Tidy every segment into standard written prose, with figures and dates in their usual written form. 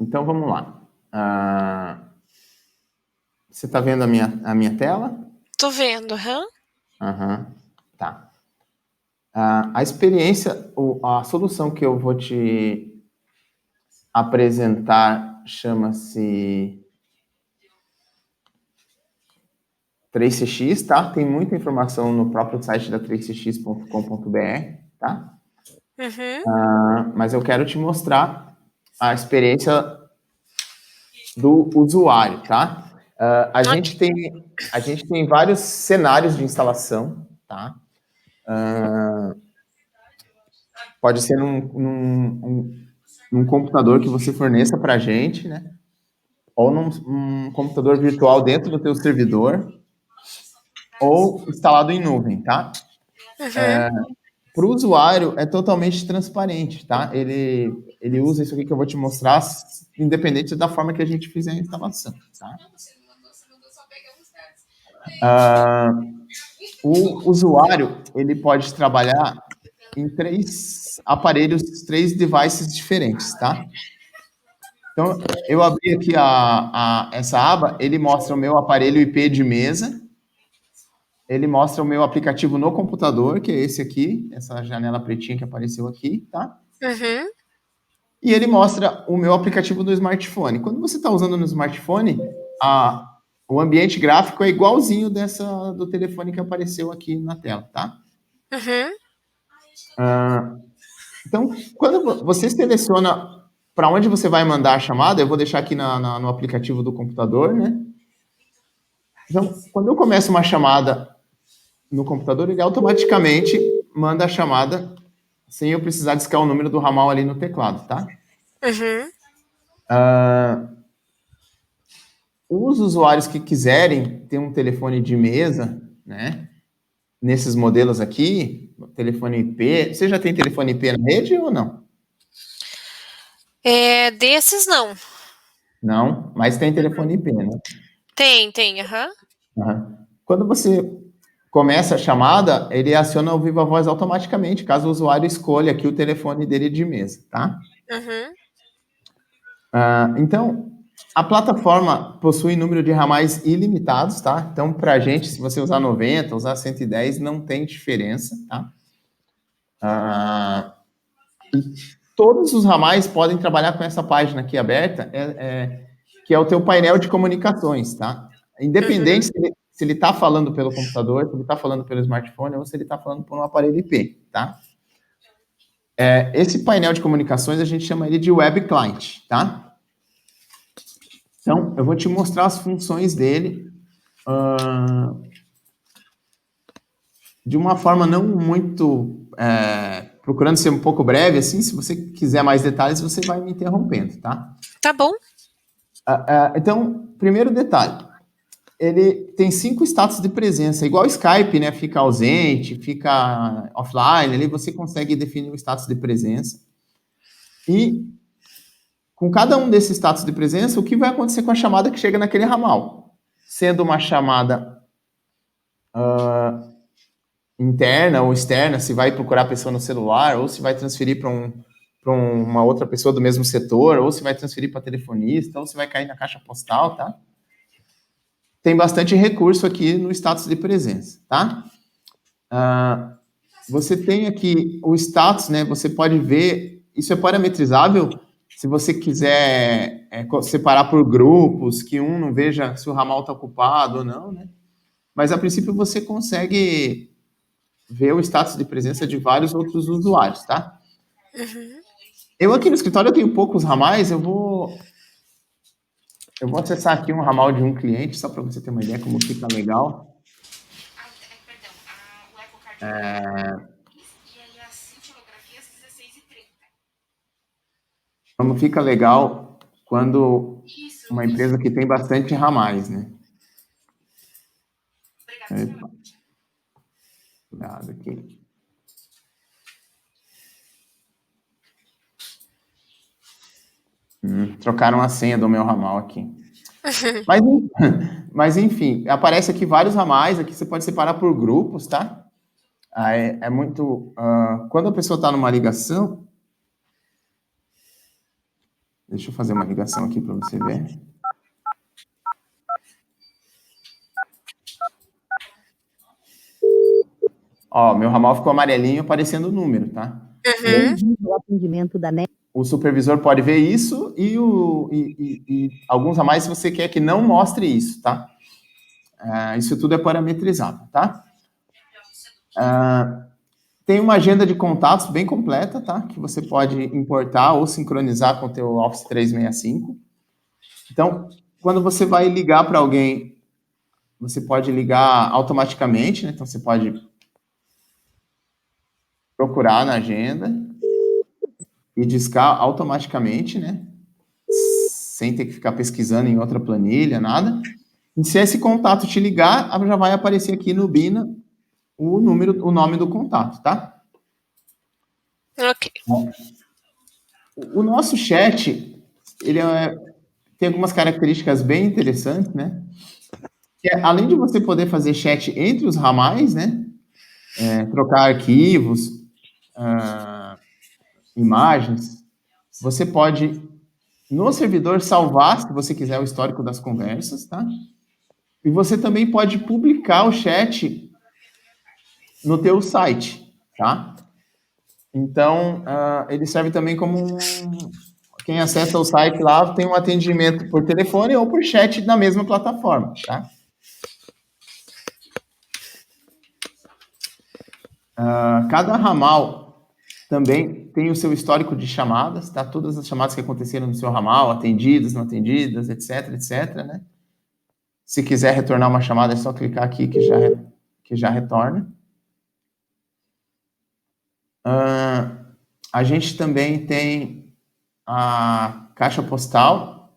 Então, vamos lá. Você está vendo a minha tela? Tô vendo, aham. Tá. A experiência, a solução que eu vou te apresentar chama-se 3CX, tá? Tem muita informação no próprio site da 3cx.com.br, tá? Mas eu quero te mostrar a experiência do usuário, tá? A gente tem vários cenários de instalação, tá? Pode ser num computador que você forneça para a gente, né? Ou num computador virtual dentro do teu servidor, ou instalado em nuvem, tá? Para o usuário é totalmente transparente, tá? Ele usa isso aqui que eu vou te mostrar, independente da forma que a gente fizer a instalação, tá? O usuário, ele pode trabalhar em 3 aparelhos, 3 devices diferentes, tá? Então, eu abri aqui essa aba, ele mostra o meu aparelho IP de mesa, ele mostra o meu aplicativo no computador, que é esse aqui, essa janela pretinha que apareceu aqui, tá? E ele mostra o meu aplicativo do smartphone. Quando você está usando no smartphone, o ambiente gráfico é igualzinho do telefone que apareceu aqui na tela, tá? Então, quando você seleciona para onde você vai mandar a chamada, eu vou deixar aqui no aplicativo do computador, né? Então, quando eu começo uma chamada no computador, ele automaticamente manda a chamada sem eu precisar discar o número do ramal ali no teclado, tá? Os usuários que quiserem ter um telefone de mesa, né? Nesses modelos aqui, telefone IP, você já tem telefone IP na rede ou não? Desses não. Não, mas tem telefone IP, né? Tem, aham. Quando você começa a chamada, ele aciona o Viva Voz automaticamente, caso o usuário escolha aqui o telefone dele de mesa, tá? Então, a plataforma possui número de ramais ilimitados, tá? Então, para a gente, se você usar 90, usar 110, não tem diferença, tá? E todos os ramais podem trabalhar com essa página aqui aberta, que é o teu painel de comunicações, tá? Independente se ele está falando pelo computador, se ele está falando pelo smartphone ou se ele está falando por um aparelho IP, tá? Esse painel de comunicações a gente chama ele de Web Client, tá? Então, eu vou te mostrar as funções dele de uma forma não muito... procurando ser um pouco breve, assim, se você quiser mais detalhes, você vai me interrompendo, tá? Tá bom. Então, primeiro detalhe, ele tem 5 status de presença, igual o Skype, né? Fica ausente, fica offline, ali você consegue definir o status de presença. E com cada um desses status de presença, o que vai acontecer com a chamada que chega naquele ramal? Sendo uma chamada interna ou externa, se vai procurar a pessoa no celular, ou se vai transferir para uma outra pessoa do mesmo setor, ou se vai transferir para telefonista, ou se vai cair na caixa postal, tá? Tem bastante recurso aqui no status de presença, tá? Você tem aqui o status, né? Você pode ver, isso é parametrizável, se você quiser separar por grupos, que um não veja se o ramal está ocupado ou não, né? Mas, a princípio, você consegue ver o status de presença de vários outros usuários, tá? Eu aqui no escritório eu tenho poucos ramais, eu vou acessar aqui um ramal de um cliente, só para você ter uma ideia como fica legal. Como fica legal quando uma empresa que tem bastante ramais, né? Epa. Cuidado aqui. Trocaram a senha do meu ramal aqui. Mas, enfim, aparece aqui vários ramais, aqui você pode separar por grupos, tá? Quando a pessoa está numa ligação, Deixa eu fazer uma ligação aqui para você ver. Ó, meu ramal ficou amarelinho aparecendo o número, tá? Uhum. O atendimento da NET. O supervisor pode ver isso e alguns a mais se você quer que não mostre isso, tá? Isso tudo é parametrizado, tá? Tem uma agenda de contatos bem completa, tá? Que você pode importar ou sincronizar com o teu Office 365. Então, quando você vai ligar para alguém, você pode ligar automaticamente, né? Então, você pode procurar na agenda e discar automaticamente, né? Sem ter que ficar pesquisando em outra planilha, nada. E se esse contato te ligar, já vai aparecer aqui no Bina o nome do contato, tá? Ok. O nosso chat, ele tem algumas características bem interessantes, né? Que além de você poder fazer chat entre os ramais, né? Trocar arquivos, imagens, você pode, no servidor, salvar, se você quiser, o histórico das conversas, tá? E você também pode publicar o chat no teu site, tá? Então, ele serve também como quem acessa o site lá tem um atendimento por telefone ou por chat na mesma plataforma, tá? Cada ramal também tem o seu histórico de chamadas, tá? Todas as chamadas que aconteceram no seu ramal, atendidas, não atendidas, etc, etc, né? Se quiser retornar uma chamada, é só clicar aqui que já retorna. A gente também tem a caixa postal.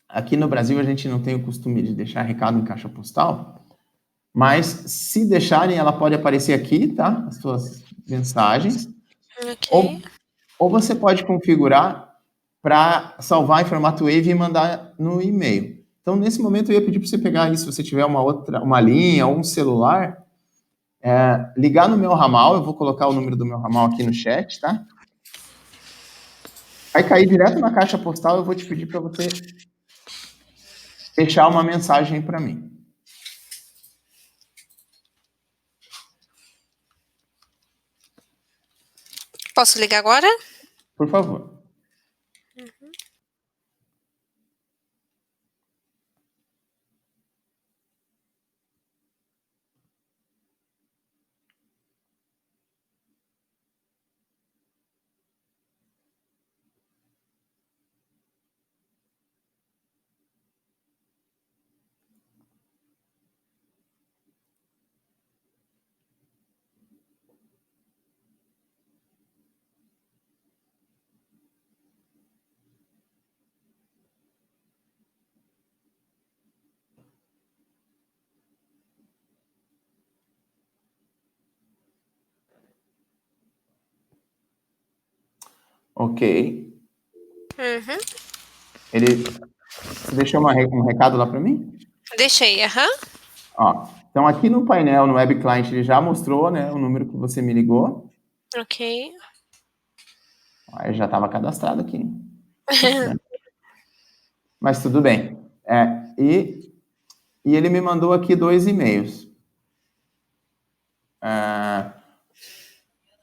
Aqui no Brasil a gente não tem o costume de deixar recado em caixa postal, mas se deixarem, ela pode aparecer aqui, tá? As suas mensagens. Ok. Ou você pode configurar para salvar em formato Wave e mandar no e-mail. Então, nesse momento, eu ia pedir para você pegar isso, se você tiver uma linha ou um celular, ligar no meu ramal, eu vou colocar o número do meu ramal aqui no chat, tá? Vai cair direto na caixa postal, eu vou te pedir para você deixar uma mensagem para mim. Posso ligar agora? Por favor. Ok. Uhum. Você deixou um recado lá para mim? Deixei, aham. Ó, então, aqui no painel, no Web Client, ele já mostrou, né, o número que você me ligou. Ok. Aí já estava cadastrado aqui. Mas tudo bem. E ele me mandou aqui 2 e-mails.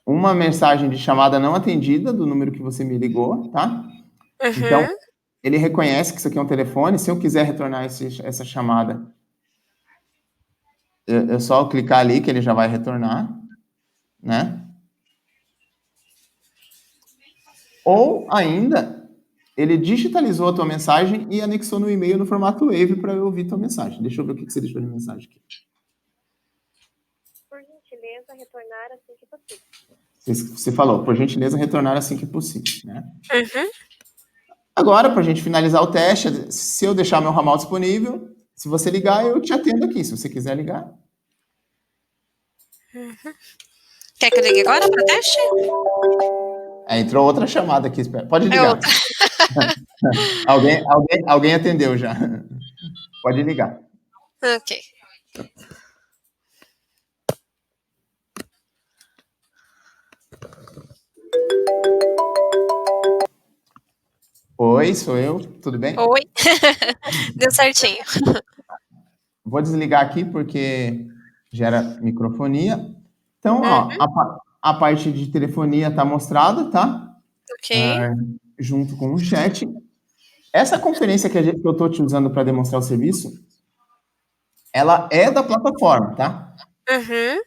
Uma mensagem de chamada não atendida do número que você me ligou, tá? Então, Uhum. ele reconhece que isso aqui é um telefone. Se eu quiser retornar essa chamada, eu só clicar ali que ele já vai retornar, né? Ou ainda, ele digitalizou a tua mensagem e anexou no e-mail no formato Wave para eu ouvir tua mensagem. Deixa eu ver o que você deixou de mensagem aqui. Por gentileza, retornar assim que possível. Você falou, por gentileza, retornar assim que possível, né? Uhum. Agora, para a gente finalizar o teste, se eu deixar meu ramal disponível, se você ligar, eu te atendo aqui, se você quiser ligar. Uhum. Quer que eu ligue agora para teste? Entrou outra chamada aqui, espera. Pode É ligar. outra. Alguém atendeu já. Pode ligar. Ok. Oi, sou eu, tudo bem? Oi. Deu certinho. Vou desligar aqui porque gera microfonia. Então, ó, a parte de telefonia está mostrada, tá? Ok. Junto com o chat. Essa conferência que eu estou te usando para demonstrar o serviço, ela é da plataforma, tá? Uhum.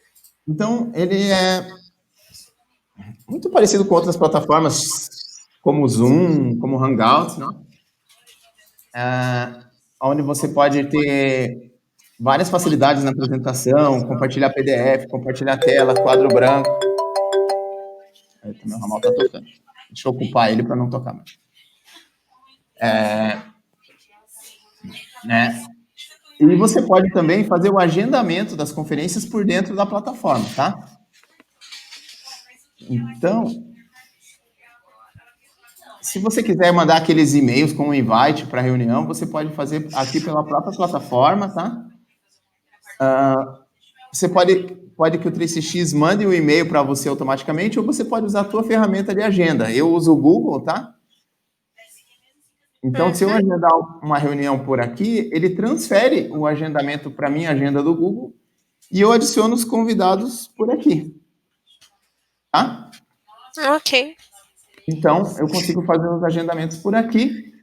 Então, ele é muito parecido com outras plataformas, como o Zoom, como o Hangouts, né? Onde você pode ter várias facilidades na apresentação, compartilhar PDF, compartilhar tela, quadro branco. Aí, meu ramal está tocando. Deixa eu ocupar ele para não tocar mais. Né? E você pode também fazer o agendamento das conferências por dentro da plataforma, tá? Então, se você quiser mandar aqueles e-mails com um invite para reunião, você pode fazer aqui pela própria plataforma, tá? Você pode que o 3CX mande um e-mail para você automaticamente, ou você pode usar a tua ferramenta de agenda. Eu uso o Google, tá? Então, se eu agendar uma reunião por aqui, ele transfere o agendamento para a minha agenda do Google e eu adiciono os convidados por aqui. Tá? Ok. Então, eu consigo fazer os agendamentos por aqui.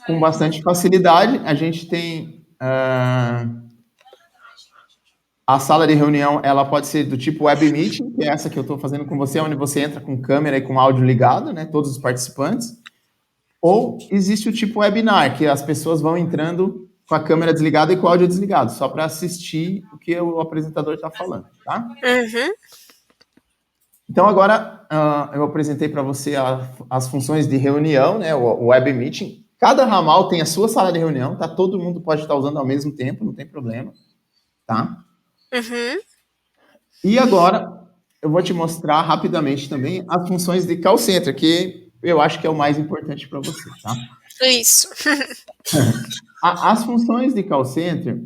Com bastante facilidade. A gente tem a sala de reunião, ela pode ser do tipo web meeting, que é essa que eu estou fazendo com você, onde você entra com câmera e com áudio ligado, né, todos os participantes. Ou existe o tipo webinar, que as pessoas vão entrando com a câmera desligada e com o áudio desligado, só para assistir o que o apresentador está falando, tá? Uhum. Então, agora, eu apresentei para você as funções de reunião, né, o web meeting. Cada ramal tem a sua sala de reunião, tá? Todo mundo pode estar usando ao mesmo tempo, não tem problema, tá? Uhum. E agora, eu vou te mostrar rapidamente também as funções de call center, que eu acho que é o mais importante para você, tá? Isso. As funções de call center,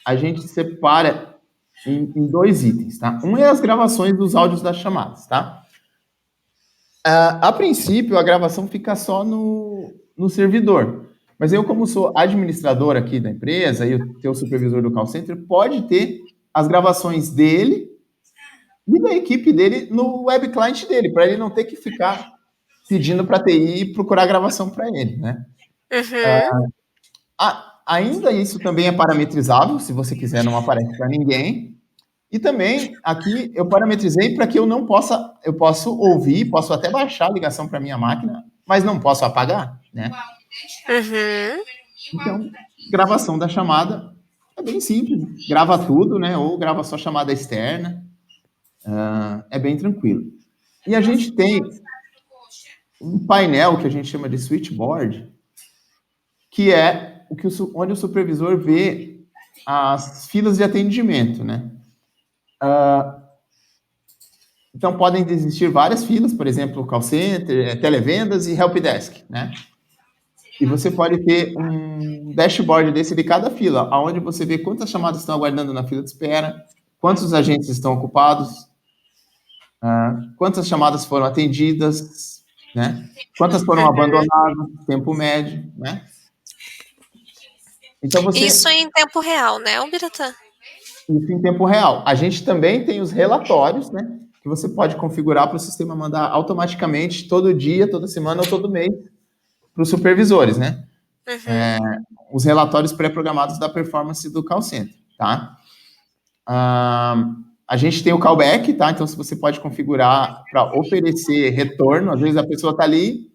a gente separa em dois itens, tá? Um é as gravações dos áudios das chamadas, tá? A princípio, a gravação fica só no servidor. Mas eu, como sou administrador aqui da empresa e o teu supervisor do call center, pode ter as gravações dele e da equipe dele no web client dele, para ele não ter que ficar pedindo para a TI procurar gravação para ele, né? Uhum. Ainda isso também é parametrizável, se você quiser, não aparece para ninguém. E também, aqui, eu parametrizei para que eu posso ouvir, posso até baixar a ligação para minha máquina, mas não posso apagar, né? Uhum. Então, gravação da chamada é bem simples. Grava tudo, né? Ou grava só chamada externa. É bem tranquilo. E a gente tem um painel que a gente chama de switchboard, que é onde o supervisor vê as filas de atendimento, né? Então, podem existir várias filas, por exemplo, call center, televendas e helpdesk, né? E você pode ter um dashboard desse de cada fila, onde você vê quantas chamadas estão aguardando na fila de espera, quantos agentes estão ocupados, quantas chamadas foram atendidas, né? Quantas foram abandonadas, tempo médio, né? Então, Isso em tempo real, né, Biratã? Isso em tempo real. A gente também tem os relatórios, né? Que você pode configurar para o sistema mandar automaticamente todo dia, toda semana ou todo mês para os supervisores, né? Os relatórios pré-programados da performance do call center, tá? A gente tem o callback, tá? Então, você pode configurar para oferecer retorno. Às vezes a pessoa está ali,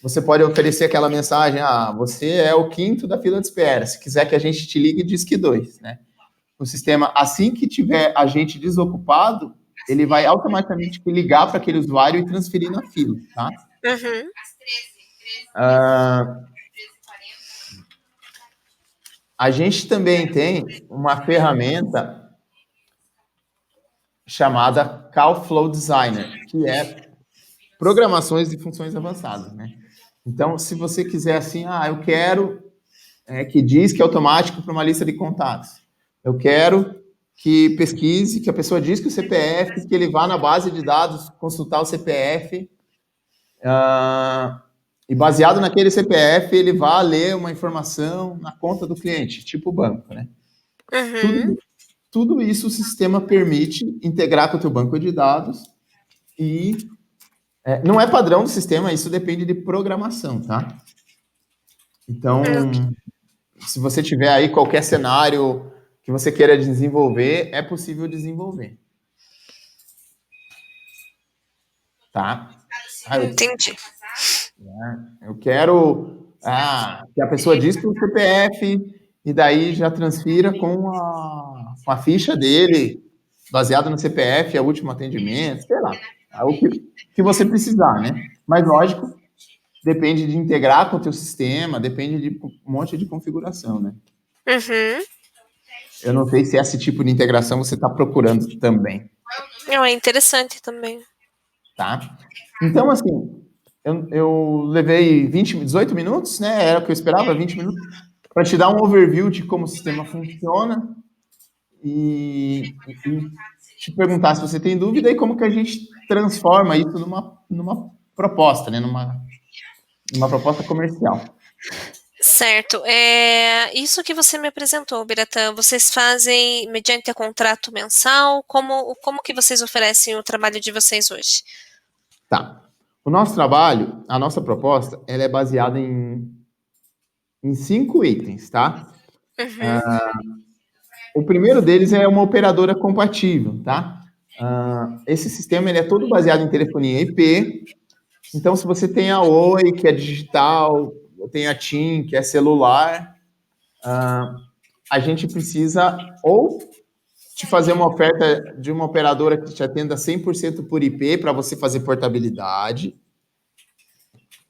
você pode oferecer aquela mensagem, você é o quinto da fila de espera. Se quiser que a gente te ligue, diz que 2, né? O sistema, assim que tiver agente desocupado, ele vai automaticamente ligar para aquele usuário e transferir na fila, tá? Uhum. A gente também tem uma ferramenta chamada Call Flow Designer, que é programações de funções avançadas, né? Então, se você quiser assim, eu quero que disque automático para uma lista de contatos. Eu quero que pesquise, que a pessoa diz que o CPF, que ele vá na base de dados consultar o CPF, e baseado naquele CPF, ele vá ler uma informação na conta do cliente, tipo banco, né? Tudo isso o sistema permite integrar com o teu banco de dados e não é padrão do sistema, isso depende de programação, tá? Então, se você tiver aí qualquer cenário que você queira desenvolver, é possível desenvolver. Tá? Entendi. Eu quero que a pessoa diz que o CPF e daí já transfira com a ficha dele, baseado no CPF, é o último atendimento, sei lá. É o que você precisar, né? Mas, lógico, depende de integrar com o teu sistema, depende de um monte de configuração, né? Eu não sei se esse tipo de integração você está procurando também. Não, é interessante também. Tá? Então, assim, eu levei 18 minutos, né? Era o que eu esperava, 20 minutos, para te dar um overview de como o sistema funciona e te perguntar se você tem dúvida e como que a gente transforma isso numa proposta, né? Numa proposta comercial. Certo. Isso que você me apresentou, Biratã, vocês fazem mediante contrato mensal? Como que vocês oferecem o trabalho de vocês hoje? Tá. O nosso trabalho, a nossa proposta, ela é baseada em 5 itens, tá? O primeiro deles é uma operadora compatível, tá? Esse sistema ele é todo baseado em telefonia IP. Então, se você tem a Oi, que é digital, tem a TIM, que é celular, a gente precisa ou te fazer uma oferta de uma operadora que te atenda 100% por IP para você fazer portabilidade,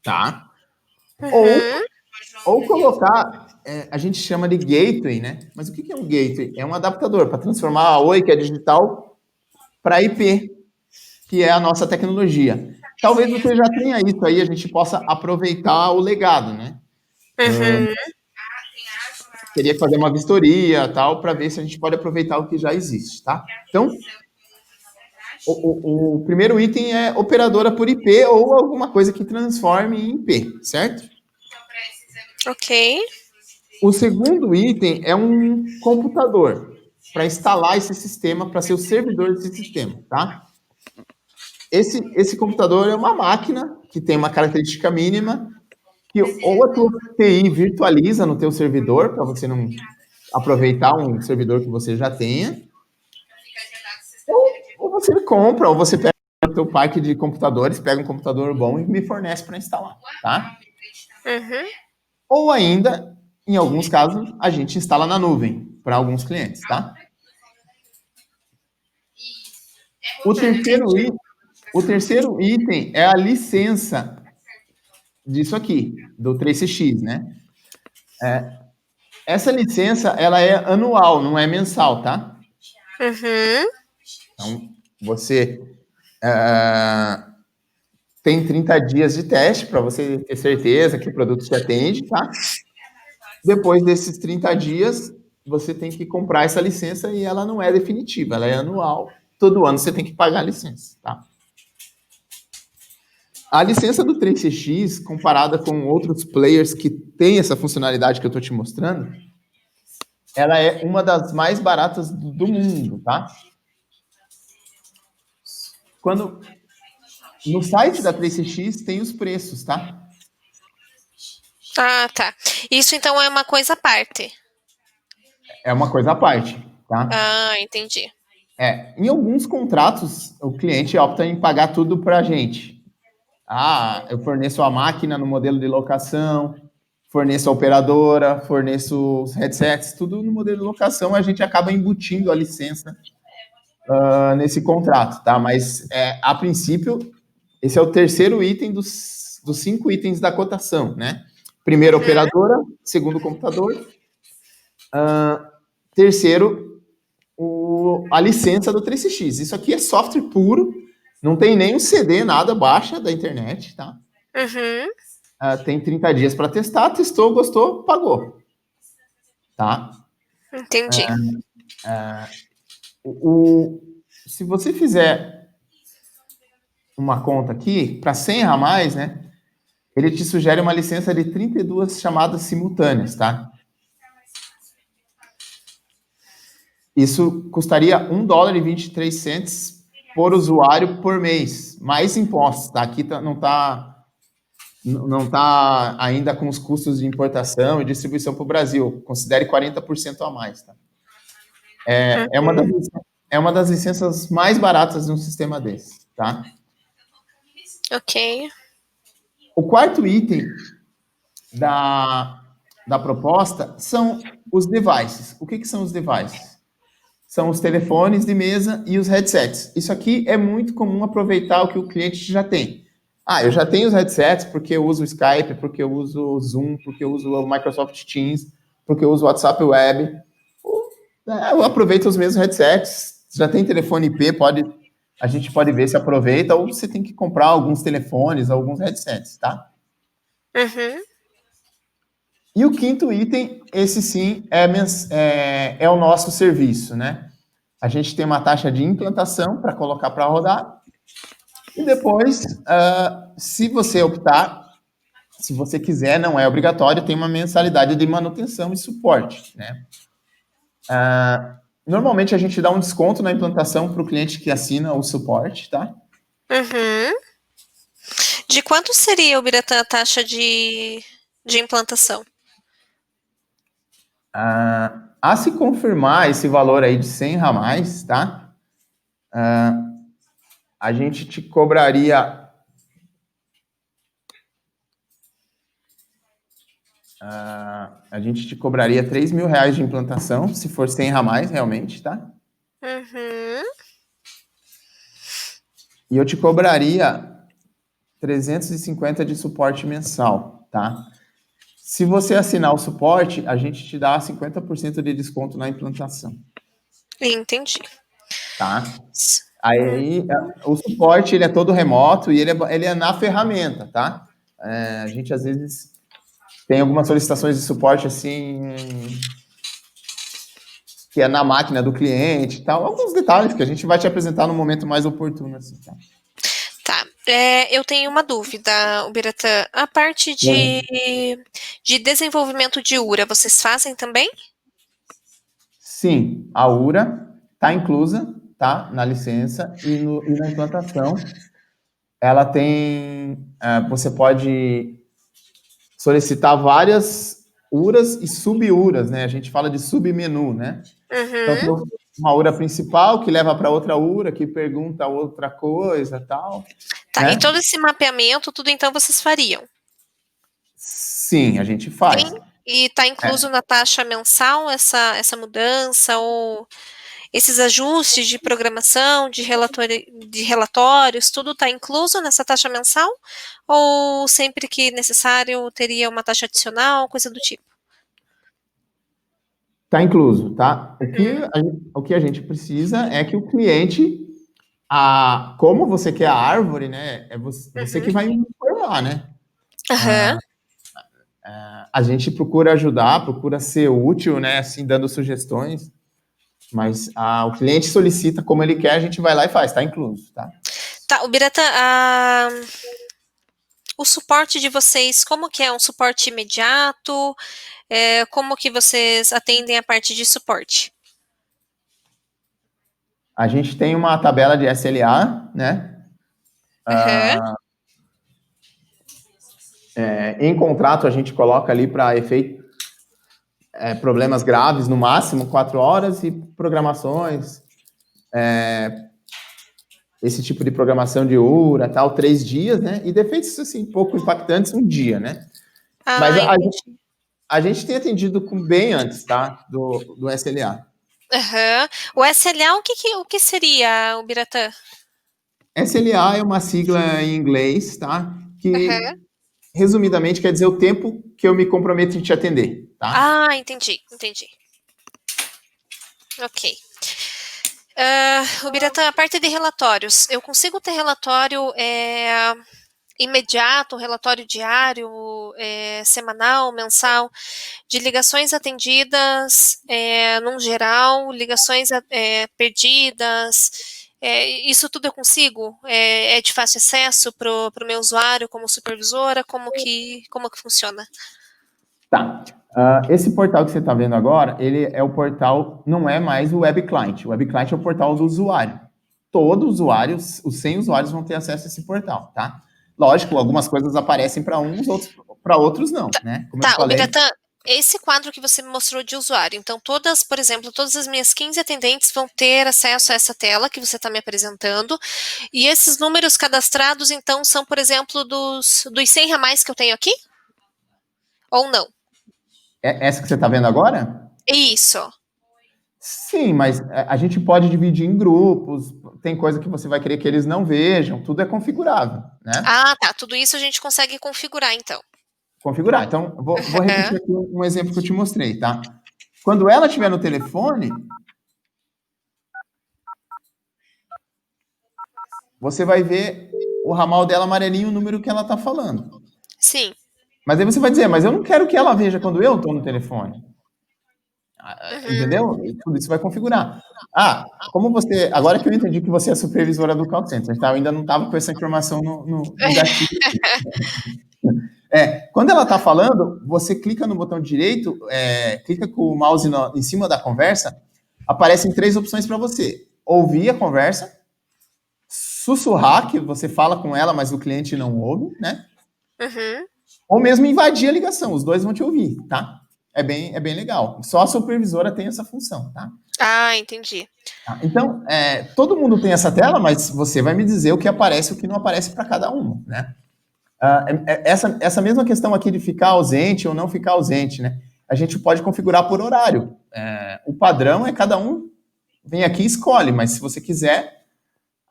tá? Ou colocar, a gente chama de gateway, né? Mas o que é um gateway? É um adaptador para transformar a Oi, que é digital, para IP, que é a nossa tecnologia. Talvez você já tenha isso aí, a gente possa aproveitar o legado, né? Teria que fazer uma vistoria, tal, para ver se a gente pode aproveitar o que já existe, tá? Então, o primeiro item é operadora por IP ou alguma coisa que transforme em IP, certo? Ok. O segundo item é um computador para instalar esse sistema, para ser o servidor desse sistema, tá? Esse computador é uma máquina que tem uma característica mínima que ou a tua TI virtualiza no teu servidor, para você não aproveitar um servidor que você já tenha, ou você compra, ou você pega o teu parque de computadores, pega um computador bom e me fornece para instalar, tá? Ou ainda, em alguns casos, a gente instala na nuvem para alguns clientes, tá? O terceiro item é a licença disso aqui, do 3CX, né? Essa licença, ela é anual, não é mensal, tá? Então, você tem 30 dias de teste para você ter certeza que o produto te atende, tá? Depois desses 30 dias, você tem que comprar essa licença e ela não é definitiva, ela é anual. Todo ano você tem que pagar a licença, tá? A licença do 3CX, comparada com outros players que têm essa funcionalidade que eu estou te mostrando, ela é uma das mais baratas do mundo, tá? No site da 3CX tem os preços, tá? Ah, tá. Isso então é uma coisa à parte. É uma coisa à parte, tá? Ah, entendi. Em alguns contratos, o cliente opta em pagar tudo para a gente. Eu forneço a máquina no modelo de locação, forneço a operadora, forneço os headsets, tudo no modelo de locação, a gente acaba embutindo a licença nesse contrato, tá? Mas, a princípio, esse é o terceiro item dos 5 itens da cotação, né? Primeiro, operadora. Segundo, computador. Terceiro, a licença do 3CX. Isso aqui é software puro, não tem nem um CD, nada, baixa da internet, tá? Tem 30 dias para testar, testou, gostou, pagou. Tá? Entendi. se você fizer uma conta aqui, para 100 a mais, né? Ele te sugere uma licença de 32 chamadas simultâneas, tá? Isso custaria $1,23 por usuário por mês, mais impostos, tá? Aqui não tá ainda com os custos de importação e distribuição para o Brasil. Considere 40% a mais, tá? É uma das licenças mais baratas de um sistema desse, tá? Ok. O quarto item da proposta são os devices. O que são os devices? São os telefones de mesa e os headsets. Isso aqui é muito comum aproveitar o que o cliente já tem. Eu já tenho os headsets porque eu uso o Skype, porque eu uso o Zoom, porque eu uso o Microsoft Teams, porque eu uso o WhatsApp Web. Eu aproveito os mesmos headsets. Já tem telefone IP, a gente pode ver se aproveita, ou você tem que comprar alguns telefones, alguns headsets, tá? Uhum. E o quinto item, esse sim, é o nosso serviço, né? A gente tem uma taxa de implantação para colocar para rodar. E depois, se você optar, se você quiser, não é obrigatório, tem uma mensalidade de manutenção e suporte, né? Normalmente a gente dá um desconto na implantação para o cliente que assina o suporte, tá? Uhum. De quanto seria, Biratã, a taxa de implantação? A se confirmar esse valor aí de 100 ramais, tá? A gente te cobraria R$3.000 de implantação, se for 100 ramais, realmente, tá? Uhum. E eu te cobraria 350 de suporte mensal, tá? Se você assinar o suporte, a gente te dá 50% de desconto na implantação, Entendi. tá? Aí, o suporte, ele é todo remoto e ele é na ferramenta, tá? A gente, às vezes, tem algumas solicitações de suporte, assim, que é na máquina do cliente e tal. Alguns detalhes que a gente vai te apresentar no momento mais oportuno, assim, tá? Tá. Eu tenho uma dúvida, Biratã. A parte de desenvolvimento de URA, vocês fazem também? Sim, a URA está inclusa, tá? Na licença e na implantação. Ela tem... você pode solicitar várias URAs e sub-URAs, né? A gente fala de submenu, né? Então, tem Uhum. uma URA principal que leva para outra URA, que pergunta outra coisa, tal. Tá, Né? e todo esse mapeamento, tudo então vocês fariam? Sim, a gente Sim. faz. E está incluso na taxa mensal essa mudança ou esses ajustes de programação, de relatórios, tudo está incluso nessa taxa mensal? Ou sempre que necessário teria uma taxa adicional, coisa do tipo? Está incluso, tá? O que a gente precisa é que o cliente, como você quer a árvore, né? É você que vai informar, né? Aham. A gente procura ajudar, procura ser útil, né? Assim, dando sugestões, mas o cliente solicita como ele quer, a gente vai lá e faz, tá incluso, tá? Tá, o Biratã, o suporte de vocês, como que é? Um suporte imediato? Como que vocês atendem a parte de suporte? A gente tem uma tabela de SLA, né? Aham. Em contrato, a gente coloca ali para efeito problemas graves, no máximo 4 horas, e programações, esse tipo de programação de URA, tal, 3 dias, né? E defeitos, assim, pouco impactantes, 1 dia, né? Mas Entendi. a gente tem atendido bem antes, tá? Do SLA. Aham. O SLA, o que seria, o Biratã? SLA é uma sigla em inglês, tá? Aham. Que, resumidamente, quer dizer o tempo que eu me comprometo em te atender, tá? Entendi. Ok. O Biratã, a parte de relatórios, eu consigo ter relatório imediato, relatório diário, semanal, mensal, de ligações atendidas, num geral, ligações perdidas, isso tudo eu consigo? É de fácil acesso para o meu usuário como supervisora? Como que funciona? Tá. Esse portal que você está vendo agora, ele é o portal, não é mais o Web Client. O Web Client é o portal do usuário. Todos os usuários, os 100 usuários vão ter acesso a esse portal, tá? Lógico, algumas coisas aparecem para uns, para outros não, né? Como eu falei. Biratã, esse quadro que você me mostrou de usuário, então por exemplo, todas as minhas 15 atendentes vão ter acesso a essa tela que você está me apresentando, e esses números cadastrados, então, são, por exemplo, dos 100 a mais que eu tenho aqui? Ou não? Essa que você está vendo agora? Isso. Sim, mas a gente pode dividir em grupos, tem coisa que você vai querer que eles não vejam, tudo é configurável, né? Ah, tá, tudo isso a gente consegue configurar, então. Configurar. Então, vou repetir aqui um exemplo que eu te mostrei, tá? Quando ela estiver no telefone, você vai ver o ramal dela amarelinho, o número que ela está falando. Sim. Mas aí você vai dizer, mas eu não quero que ela veja quando eu estou no telefone. Entendeu? E tudo isso vai configurar. Como você... Agora que eu entendi que você é supervisora do call center, tá? Eu ainda não estava com essa informação no gatilho. Quando ela está falando, você clica no botão direito, clica com o mouse em cima da conversa, aparecem 3 opções para você. Ouvir a conversa, sussurrar, que você fala com ela, mas o cliente não ouve, né? Ou mesmo invadir a ligação, os dois vão te ouvir, tá? É bem legal. Só a supervisora tem essa função, tá? Ah, entendi. Tá? Então, todo mundo tem essa tela, mas você vai me dizer o que aparece e o que não aparece para cada um, né? Essa mesma questão aqui de ficar ausente ou não ficar ausente, né? A gente pode configurar por horário. O padrão é cada um vem aqui e escolhe, mas se você quiser,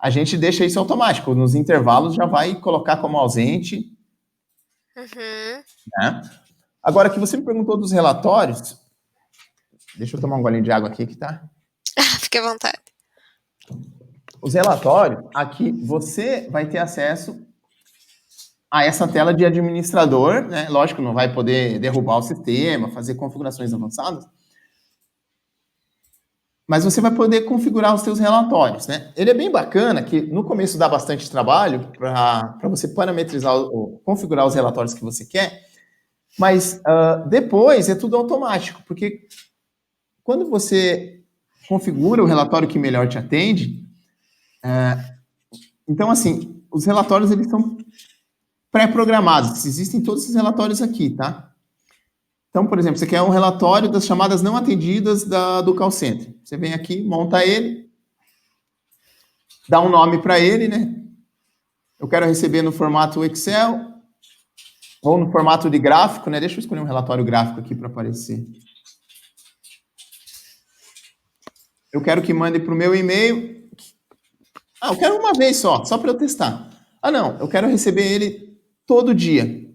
a gente deixa isso automático. Nos intervalos já vai colocar como ausente. Né? Agora, que você me perguntou dos relatórios, deixa eu tomar um golinho de água aqui que tá. Fique à vontade. Os relatórios, aqui você vai ter acesso a essa tela de administrador, né? Lógico, não vai poder derrubar o sistema, fazer configurações avançadas, mas você vai poder configurar os seus relatórios, né? Ele é bem bacana, que no começo dá bastante trabalho para você parametrizar ou configurar os relatórios que você quer, mas depois é tudo automático, porque quando você configura o relatório que melhor te atende, então, assim, os relatórios, eles são pré-programados. Existem todos esses relatórios aqui, tá? Então, por exemplo, você quer um relatório das chamadas não atendidas do call center. Você vem aqui, monta ele, dá um nome para ele, né? Eu quero receber no formato Excel ou no formato de gráfico, né? Deixa eu escolher um relatório gráfico aqui para aparecer. Eu quero que mande para o meu e-mail. Eu quero uma vez só para eu testar. Não, eu quero receber ele todo dia,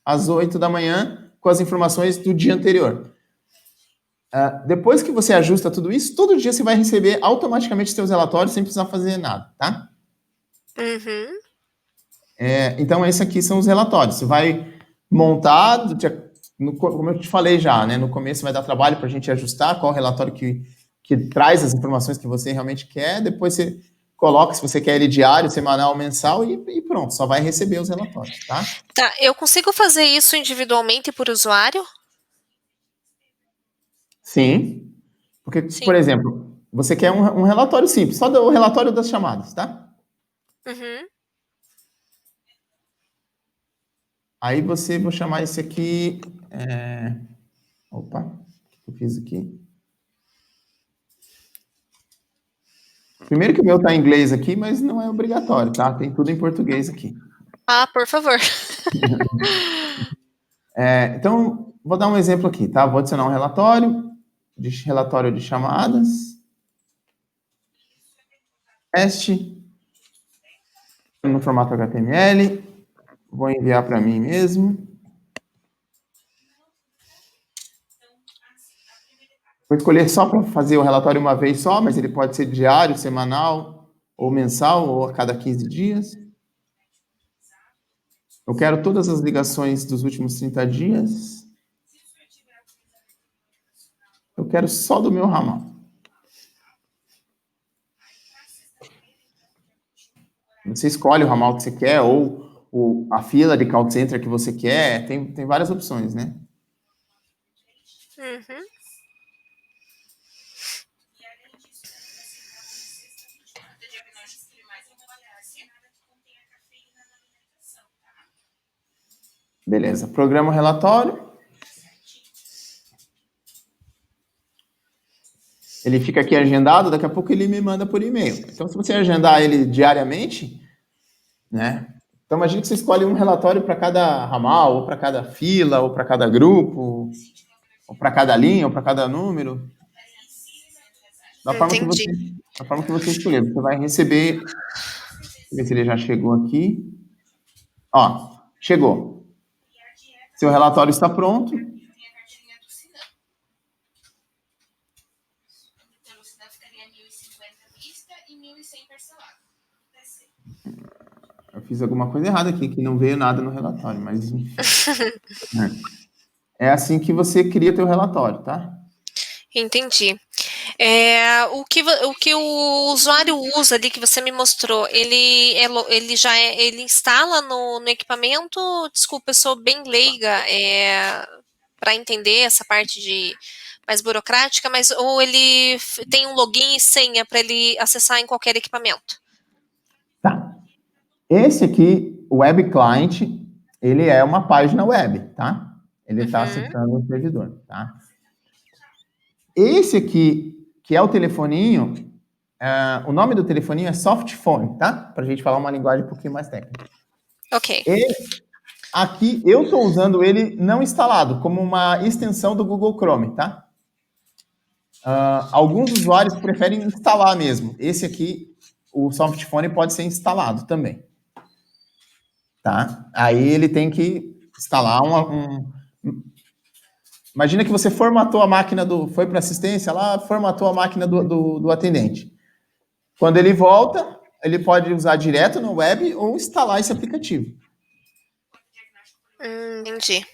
às 8 da manhã, com as informações do dia anterior. Depois que você ajusta tudo isso, todo dia você vai receber automaticamente seus relatórios sem precisar fazer nada, tá? Então, esses aqui são os relatórios. Você vai montar, como eu te falei já, né? No começo vai dar trabalho para a gente ajustar qual relatório que traz as informações que você realmente quer. Depois você coloca se você quer ele diário, semanal, mensal e pronto, só vai receber os relatórios, tá? Tá, eu consigo fazer isso individualmente por usuário? Sim. Porque, por exemplo, você quer um relatório simples, só o relatório das chamadas, tá? Aí vou chamar esse aqui... Opa, o que eu fiz aqui? Primeiro que o meu tá em inglês aqui, mas não é obrigatório, tá? Tem tudo em português aqui. Por favor. Então, vou dar um exemplo aqui, tá? Vou adicionar um relatório de chamadas. Teste. No formato HTML. Vou enviar para mim mesmo. Vou escolher só para fazer o relatório uma vez só, mas ele pode ser diário, semanal, ou mensal, ou a cada 15 dias. Eu quero todas as ligações dos últimos 30 dias. Eu quero só do meu ramal. Você escolhe o ramal que você quer ou a fila de call center que você quer. Tem várias opções, né? Uhum. Beleza. Programa o relatório. Ele fica aqui agendado, daqui a pouco ele me manda por e-mail. Então, se você agendar ele diariamente, né? Então, imagine que você escolhe um relatório para cada ramal, ou para cada fila, ou para cada grupo, ou para cada linha, ou para cada número. Da forma que você escolher. Você vai receber... Deixa eu ver se ele já chegou aqui. Ó, chegou. Seu relatório está pronto. Eu fiz alguma coisa errada aqui, que não veio nada no relatório, mas enfim. É assim que você cria teu relatório, tá? Entendi. O que o usuário usa ali que você me mostrou, ele instala no equipamento? Desculpa, eu sou bem leiga para entender essa parte de mais burocrática, mas ou ele tem um login e senha para ele acessar em qualquer equipamento? Tá. Esse aqui, o Web Client, ele é uma página web, tá? Ele está acessando o servidor, tá? Esse aqui, que é o telefoninho, o nome do telefoninho é Softphone, tá? Para a gente falar uma linguagem um pouquinho mais técnica. Ok. Aqui, eu estou usando ele não instalado, como uma extensão do Google Chrome, tá? Alguns usuários preferem instalar mesmo. Esse aqui, o Softphone, pode ser instalado também. Tá? Aí ele tem que instalar Imagina que você formatou a máquina foi para assistência lá, formatou a máquina do atendente. Quando ele volta, ele pode usar direto no web ou instalar esse aplicativo. Entendi.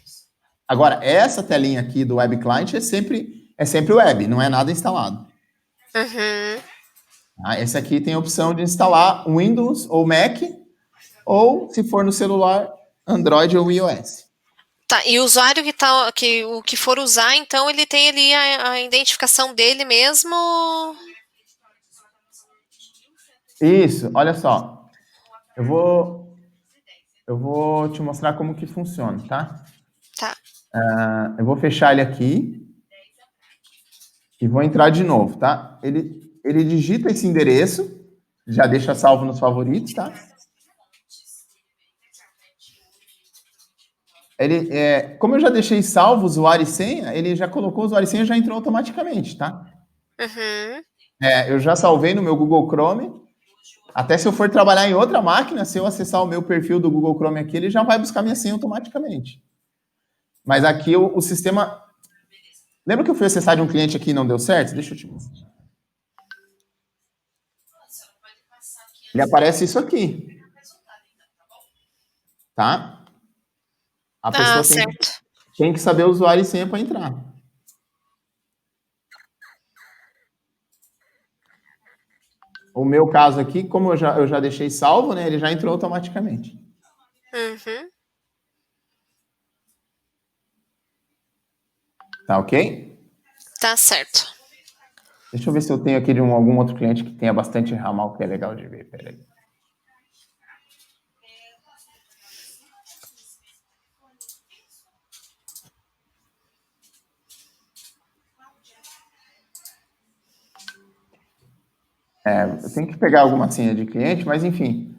Agora, essa telinha aqui do Web Client é sempre web, não é nada instalado. Uhum. Esse aqui tem a opção de instalar Windows ou Mac, ou, se for no celular, Android ou iOS. Tá, e o usuário o que for usar, então, ele tem ali a identificação dele mesmo? Isso, olha só. Eu vou te mostrar como que funciona, tá? Tá. Eu vou fechar ele aqui e vou entrar de novo, tá? Ele digita esse endereço, já deixa salvo nos favoritos, tá? Como eu já deixei salvo usuário e senha, ele já colocou o usuário e senha e já entrou automaticamente, tá? Uhum. Eu já salvei no meu Google Chrome. Até se eu for trabalhar em outra máquina, se eu acessar o meu perfil do Google Chrome aqui, ele já vai buscar minha senha automaticamente. Mas aqui o sistema... Lembra que eu fui acessar de um cliente aqui e não deu certo? Deixa eu te mostrar. Ele aparece isso aqui. Tá? A pessoa tem que saber o usuário e senha para entrar. O meu caso aqui, como eu já deixei salvo, né? Ele já entrou automaticamente. Uhum. Tá ok? Tá certo. Deixa eu ver se eu tenho aqui de algum outro cliente que tenha bastante ramal, que é legal de ver. Peraí. Eu tenho que pegar alguma senha de cliente, mas enfim.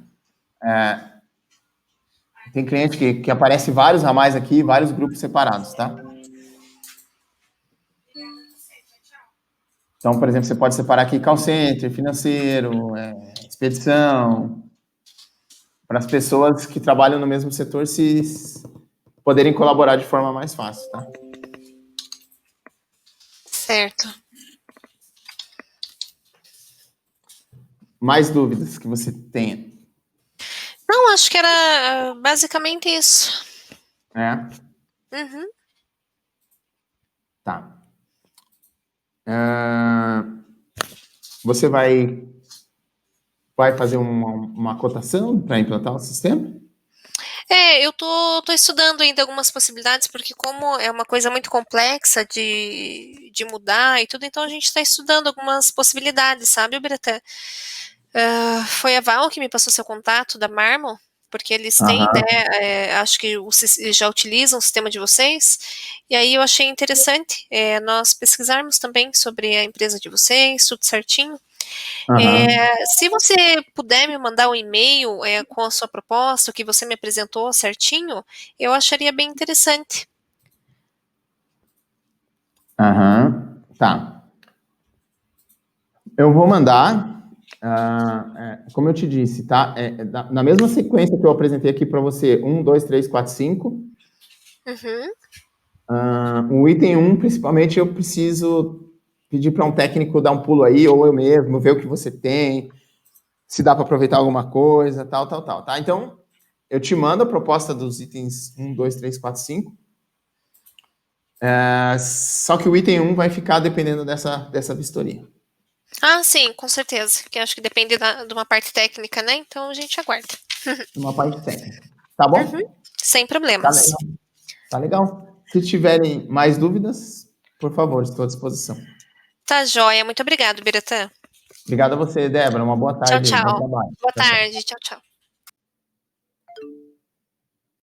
Tem cliente que aparece vários ramais aqui, vários grupos separados, tá? Então, por exemplo, você pode separar aqui call center, financeiro, expedição, para as pessoas que trabalham no mesmo setor se poderem colaborar de forma mais fácil, tá? Certo. Mais dúvidas que você tenha? Não, acho que era basicamente isso. É, Uhum. tá. Você vai fazer uma cotação para implantar o sistema? Eu tô estudando ainda algumas possibilidades, porque como é uma coisa muito complexa de mudar e tudo, então a gente está estudando algumas possibilidades, sabe, Biratã? Foi a Val que me passou seu contato da Marmon, porque eles têm, Aham. né, acho que já utilizam o sistema de vocês, e aí eu achei interessante nós pesquisarmos também sobre a empresa de vocês, tudo certinho. Aham. Se você puder me mandar um e-mail com a sua proposta, o que você me apresentou certinho, eu acharia bem interessante. Aham. Tá. Eu vou mandar, como eu te disse, tá? Na mesma sequência que eu apresentei aqui para você, 1, 2, 3, 4, 5. Uhum. O item 1, principalmente, eu preciso pedir para um técnico dar um pulo aí, ou eu mesmo, ver o que você tem, se dá para aproveitar alguma coisa, tal, tá? Então, eu te mando a proposta dos itens 1, 2, 3, 4, 5. Só que o item 1 vai ficar dependendo dessa vistoria. Ah, sim, com certeza. Que acho que depende de uma parte técnica, né? Então a gente aguarda. Uma parte técnica. Tá Uhum. bom? Sem Tá problemas. legal. Tá legal. Se tiverem mais dúvidas, por favor, estou à disposição. Tá joia. Muito obrigado, Biratã. Obrigado a você, Débora. Uma boa Tchau, tarde aí. Bom tchau. trabalho. Boa Tchau, tchau. tarde. Tchau, tchau.